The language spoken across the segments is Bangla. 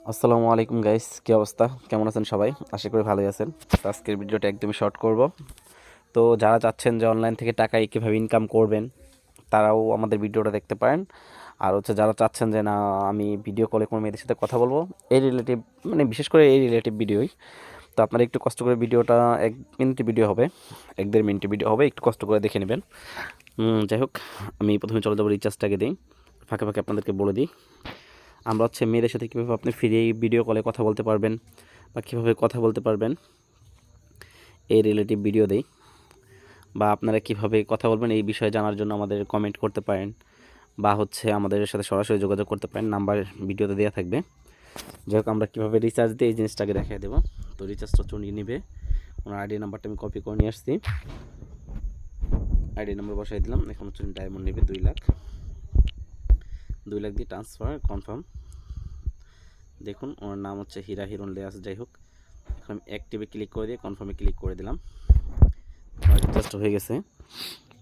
আসসালামু আলাইকুম গাইস, কী অবস্থা? কেমন আছেন সবাই? আশা করি ভালোই আছেন। তো আজকের ভিডিওটা একদমই শর্ট করব। তো যারা চাচ্ছেন যে অনলাইন থেকে টাকা কীভাবে ইনকাম করবেন, তারাও আমাদের ভিডিওটা দেখতে পারেন। আর হচ্ছে যারা চাচ্ছেন যে না, আমি ভিডিও কলে কোনো মেয়েদের সাথে কথা বলবো, এই রিলেটিভ, মানে বিশেষ করে এই রিলেটিভ ভিডিওই, তো আপনারা একটু কষ্ট করে ভিডিওটা, 1 মিনিটের ভিডিও হবে, 1-1.5 মিনিটের ভিডিও হবে, একটু কষ্ট করে দেখে নেবেন। যাই হোক, আমি প্রথমে চলে যাবো রিচার্জটাকে দিই, ফাঁকে ফাঁকে আপনাদেরকে বলে দিই আমরা হচ্ছে মেয়েদের সাথে কীভাবে আপনি ফ্রি ভিডিও কলে কথা বলতে পারবেন বা কীভাবে কথা বলতে পারবেন এই রিলেটিভ ভিডিও দেই, বা আপনারা কীভাবে কথা বলবেন এই বিষয়ে জানার জন্য আমাদের কমেন্ট করতে পারেন, বা হচ্ছে আমাদের সাথে সরাসরি যোগাযোগ করতে পারেন, নাম্বার ভিডিওতে দেওয়া থাকবে। যাই হোক, আমরা কীভাবে রিচার্জ দিই এই জিনিসটাকে দেখিয়ে দেবো। তো রিচার্জটা চুনিয়ে নেবে, ওনার আইডি নাম্বারটা আমি কপি করে নিয়ে আসছি, আইডি নাম্বার বসাই দিলাম। এখন হচ্ছে ডায়মন্ড নেবে 2 লাখ, 2 লাখ দিয়ে ট্রান্সফার কনফার্ম। দেখুন ওনার নাম হচ্ছে হীরা হিরণ লে আছে। যাই হোক, এখন আমি অ্যাক্টিভে ক্লিক করে দিয়ে কনফার্মে ক্লিক করে দিলাম, রিচার্জটা হয়ে গেছে।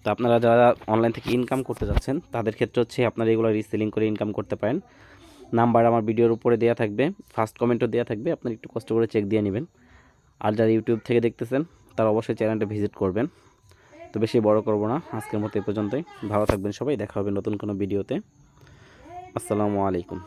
তো আপনারা যারা অনলাইন থেকে ইনকাম করতে যাচ্ছেন তাদের ক্ষেত্রে হচ্ছে আপনারা এগুলো রিসেলিং করে ইনকাম করতে পারেন। নাম্বার আমার ভিডিওর উপরে দেওয়া থাকবে, ফার্স্ট কমেন্টও দেওয়া থাকবে, আপনারা একটু কষ্ট করে চেক দিয়ে নেবেন। আর যারা ইউটিউব থেকে দেখতেছেন তারা অবশ্যই চ্যানেলটা ভিজিট করবেন। তো বেশি বড় করব না, আজকের মতো এ পর্যন্তই। ভালো থাকবেন সবাই, দেখা হবে নতুন কোনো ভিডিওতে। আসসালামু আলাইকুম।